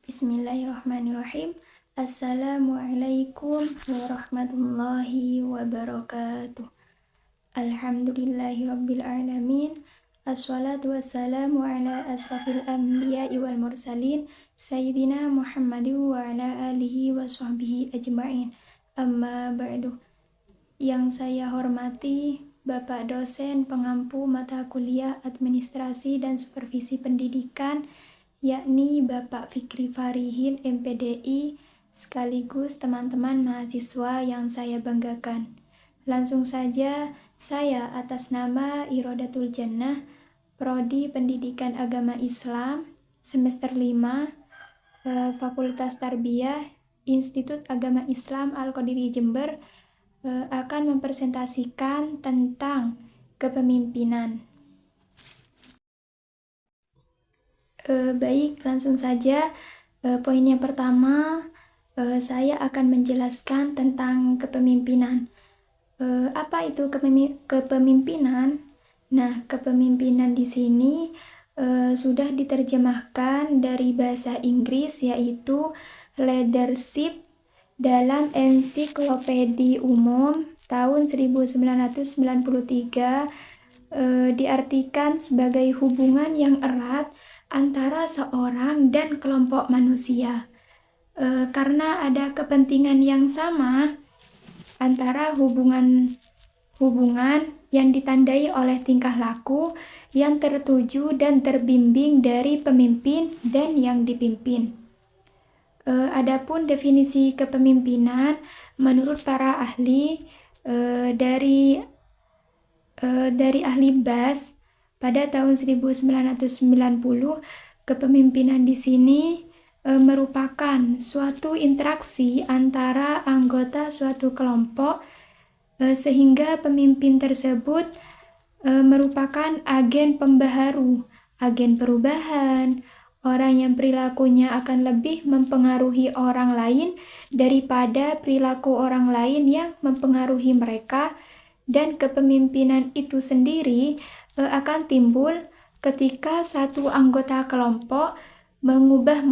Bismillahirrahmanirrahim. Assalamualaikum warahmatullahi wabarakatuh. Alhamdulillahirabbil alamin. Assalatu wassalamu ala asrafil anbiya'i wal mursalin sayyidina Muhammadin wa ala alihi wa sahbihi ajma'in. Amma ba'du. Yang saya hormati Bapak dosen pengampu mata kuliah Administrasi dan Supervisi Pendidikan, yakni Bapak Fikri Farihin MPDI, sekaligus teman-teman mahasiswa yang saya banggakan. Langsung saja, saya atas nama Irodatul Jannah, Prodi Pendidikan Agama Islam, semester 5, Fakultas Tarbiyah, Institut Agama Islam Al-Qadiri Jember, akan mempresentasikan tentang kepemimpinan. Baik, langsung saja. Poin yang pertama, saya akan menjelaskan tentang kepemimpinan. Apa itu kepemimpinan? Nah, kepemimpinan di sini sudah diterjemahkan dari bahasa Inggris, yaitu leadership dalam Ensiklopedia Umum tahun 1993, diartikan sebagai hubungan yang erat antara seorang dan kelompok manusia, karena ada kepentingan yang sama antara hubungan yang ditandai oleh tingkah laku yang tertuju dan terbimbing dari pemimpin dan yang dipimpin. Adapun definisi kepemimpinan menurut para ahli dari ahli BAS pada tahun 1990, kepemimpinan di sini merupakan suatu interaksi antara anggota suatu kelompok, sehingga pemimpin tersebut merupakan agen pembaharu, agen perubahan, orang yang perilakunya akan lebih mempengaruhi orang lain daripada perilaku orang lain yang mempengaruhi mereka. Dan kepemimpinan itu sendiri akan timbul ketika satu anggota kelompok mengubah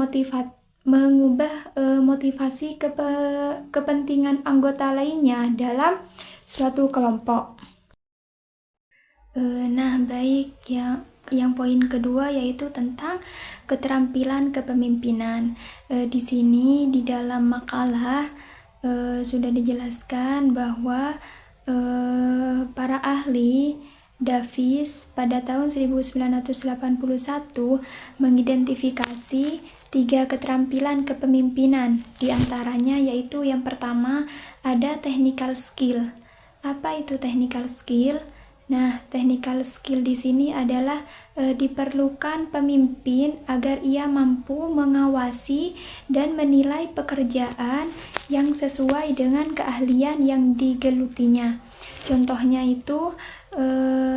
motivasi kepentingan anggota lainnya dalam suatu kelompok. Nah, baik, yang poin kedua yaitu tentang keterampilan kepemimpinan. Di sini di dalam makalah sudah dijelaskan bahwa para ahli Davis pada tahun 1981 mengidentifikasi 3 keterampilan kepemimpinan. Di antaranya yaitu yang pertama ada technical skill. Apa itu technical skill? Nah, technical skill di sini adalah diperlukan pemimpin agar ia mampu mengawasi dan menilai pekerjaan yang sesuai dengan keahlian yang digelutinya. Contohnya itu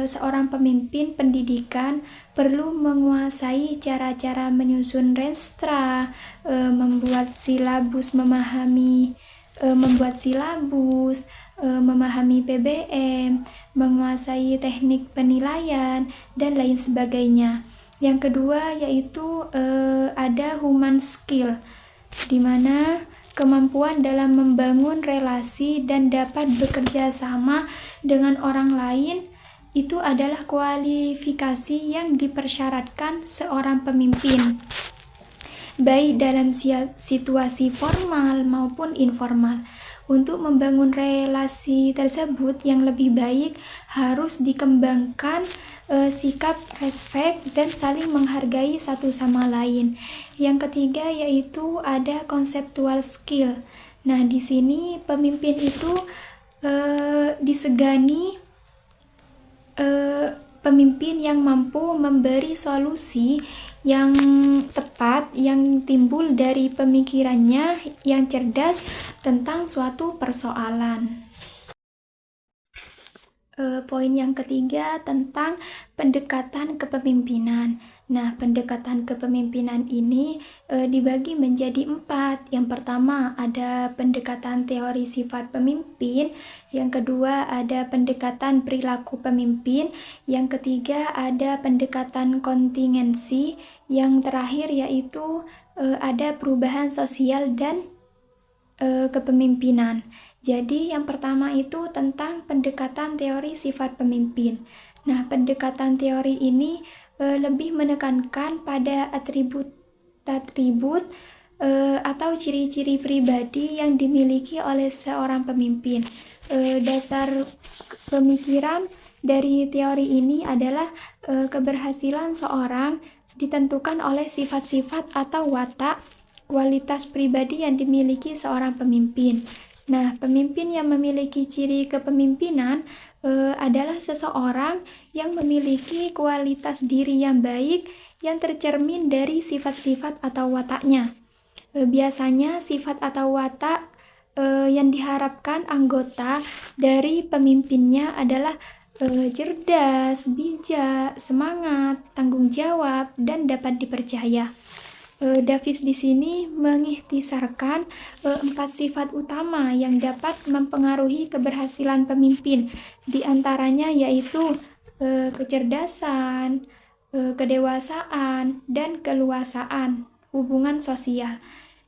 seorang pemimpin pendidikan perlu menguasai cara-cara menyusun renstra, membuat silabus, memahami PBM, menguasai teknik penilaian, dan lain sebagainya. Yang kedua yaitu ada human skill, di mana kemampuan dalam membangun relasi dan dapat bekerja sama dengan orang lain itu adalah kualifikasi yang dipersyaratkan seorang pemimpin, baik dalam situasi formal maupun informal. Untuk membangun relasi tersebut yang lebih baik harus dikembangkan sikap respek dan saling menghargai satu sama lain. Yang ketiga yaitu ada conceptual skill. Nah, di sini pemimpin itu disegani pemimpin yang mampu memberi solusi yang tepat yang timbul dari pemikirannya yang cerdas tentang suatu persoalan. Poin yang ketiga tentang pendekatan kepemimpinan. Nah, pendekatan kepemimpinan ini dibagi menjadi 4. Yang pertama ada pendekatan teori sifat pemimpin, yang kedua ada pendekatan perilaku pemimpin, yang ketiga ada pendekatan kontingensi, yang terakhir yaitu ada perubahan sosial dan kepemimpinan. Jadi yang pertama itu tentang pendekatan teori sifat pemimpin. Nah, pendekatan teori ini lebih menekankan pada atribut-atribut atau ciri-ciri pribadi yang dimiliki oleh seorang pemimpin. Dasar pemikiran dari teori ini adalah keberhasilan seorang ditentukan oleh sifat-sifat atau watak kualitas pribadi yang dimiliki seorang pemimpin. Nah, pemimpin yang memiliki ciri kepemimpinan adalah seseorang yang memiliki kualitas diri yang baik yang tercermin dari sifat-sifat atau wataknya. Biasanya sifat atau watak yang diharapkan anggota dari pemimpinnya adalah cerdas, bijak, semangat, tanggung jawab, dan dapat dipercaya. Davis di sini mengikhtisarkan 4 sifat utama yang dapat mempengaruhi keberhasilan pemimpin. Di antaranya yaitu kecerdasan, kedewasaan, dan keluasaan hubungan sosial.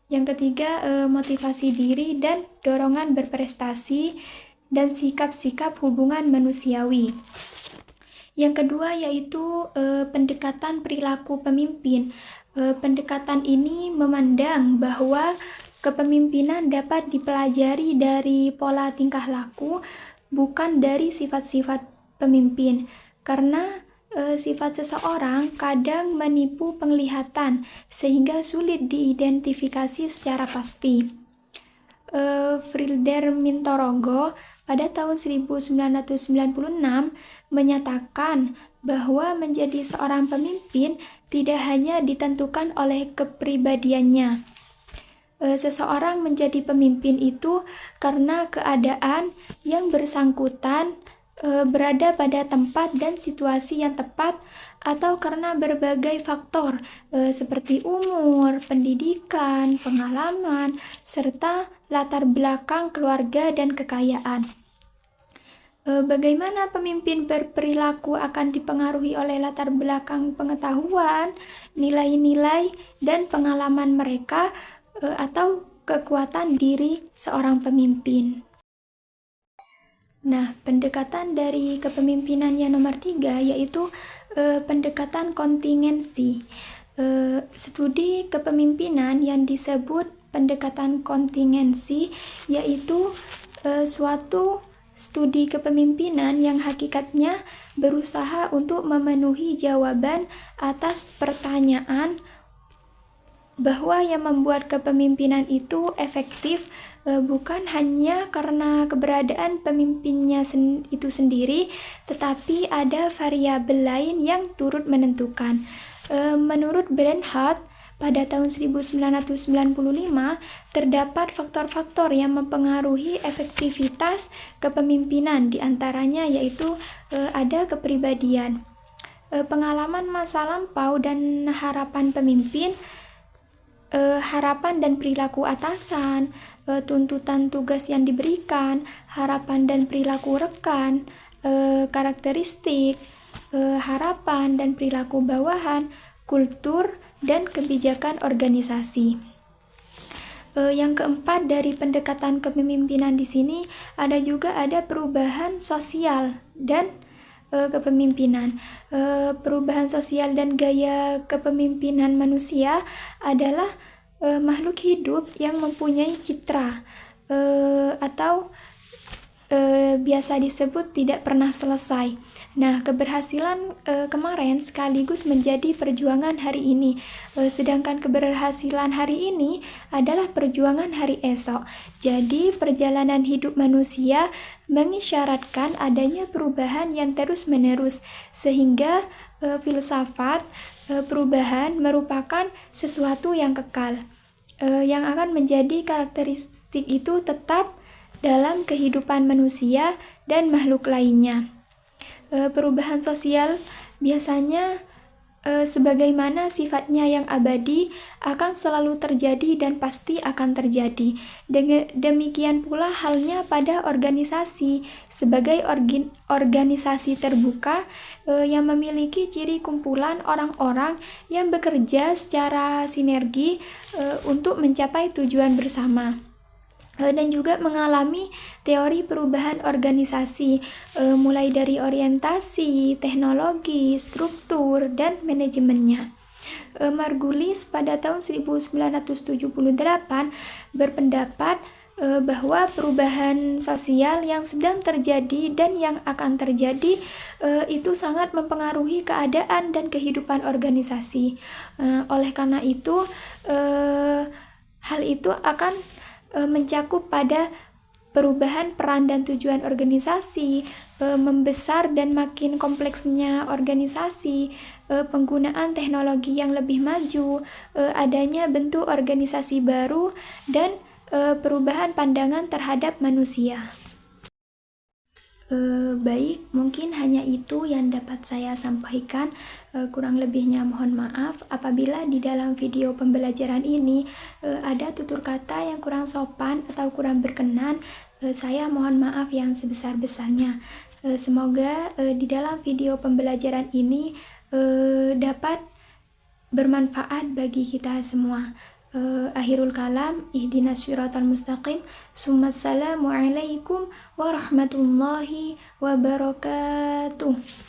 Yang ketiga, motivasi diri dan dorongan berprestasi dan sikap-sikap hubungan manusiawi. Yang kedua yaitu pendekatan perilaku pemimpin. Pendekatan ini memandang bahwa kepemimpinan dapat dipelajari dari pola tingkah laku, bukan dari sifat-sifat pemimpin, karena sifat seseorang kadang menipu penglihatan sehingga sulit diidentifikasi secara pasti. Frilder Mintorogo pada tahun 1996 menyatakan bahwa menjadi seorang pemimpin tidak hanya ditentukan oleh kepribadiannya. Seseorang menjadi pemimpin itu karena keadaan yang bersangkutan berada pada tempat dan situasi yang tepat, atau karena berbagai faktor seperti umur, pendidikan, pengalaman, serta latar belakang keluarga dan kekayaan. Bagaimana pemimpin berperilaku akan dipengaruhi oleh latar belakang pengetahuan, nilai-nilai, dan pengalaman mereka atau kekuatan diri seorang pemimpin. Nah, pendekatan dari kepemimpinan yang nomor 3 yaitu pendekatan kontingensi. Studi kepemimpinan yang disebut pendekatan kontingensi yaitu suatu studi kepemimpinan yang hakikatnya berusaha untuk memenuhi jawaban atas pertanyaan bahwa yang membuat kepemimpinan itu efektif bukan hanya karena keberadaan pemimpinnya itu sendiri, tetapi ada variabel lain yang turut menentukan. Menurut Bernhard, pada tahun 1995 terdapat faktor-faktor yang mempengaruhi efektivitas kepemimpinan, diantaranya yaitu ada kepribadian, pengalaman masa lampau dan harapan pemimpin, harapan dan perilaku atasan, tuntutan tugas yang diberikan, harapan dan perilaku rekan, karakteristik, harapan dan perilaku bawahan, kultur, dan kebijakan organisasi. Yang keempat dari pendekatan kepemimpinan di sini ada perubahan sosial dan kepemimpinan. Perubahan sosial dan gaya kepemimpinan manusia adalah makhluk hidup yang mempunyai citra atau biasa disebut tidak pernah selesai. Nah, keberhasilan kemarin sekaligus menjadi perjuangan hari ini, sedangkan keberhasilan hari ini adalah perjuangan hari esok. Jadi, perjalanan hidup manusia mengisyaratkan adanya perubahan yang terus-menerus, sehingga filsafat perubahan merupakan sesuatu yang kekal, yang akan menjadi karakteristik itu tetap dalam kehidupan manusia dan makhluk lainnya. Perubahan sosial biasanya sebagaimana sifatnya yang abadi akan selalu terjadi dan pasti akan terjadi. Demikian pula halnya pada organisasi. Sebagai organisasi terbuka yang memiliki ciri kumpulan orang-orang yang bekerja secara sinergi untuk mencapai tujuan bersama. Dan juga mengalami teori perubahan organisasi, mulai dari orientasi, teknologi, struktur, dan manajemennya. Margulis pada tahun 1978 berpendapat bahwa perubahan sosial yang sedang terjadi dan yang akan terjadi itu sangat mempengaruhi keadaan dan kehidupan organisasi. Oleh karena itu, hal itu akan mencakup pada perubahan peran dan tujuan organisasi, membesar dan makin kompleksnya organisasi, penggunaan teknologi yang lebih maju, adanya bentuk organisasi baru, dan perubahan pandangan terhadap manusia. Baik, mungkin hanya itu yang dapat saya sampaikan. Kurang lebihnya mohon maaf apabila di dalam video pembelajaran ini ada tutur kata yang kurang sopan atau kurang berkenan. Saya mohon maaf yang sebesar-besarnya. Semoga di dalam video pembelajaran ini dapat bermanfaat bagi kita semua. Akhirul kalam, ihdinas siratal mustaqim. Assalamualaikum warahmatullahi wabarakatuh.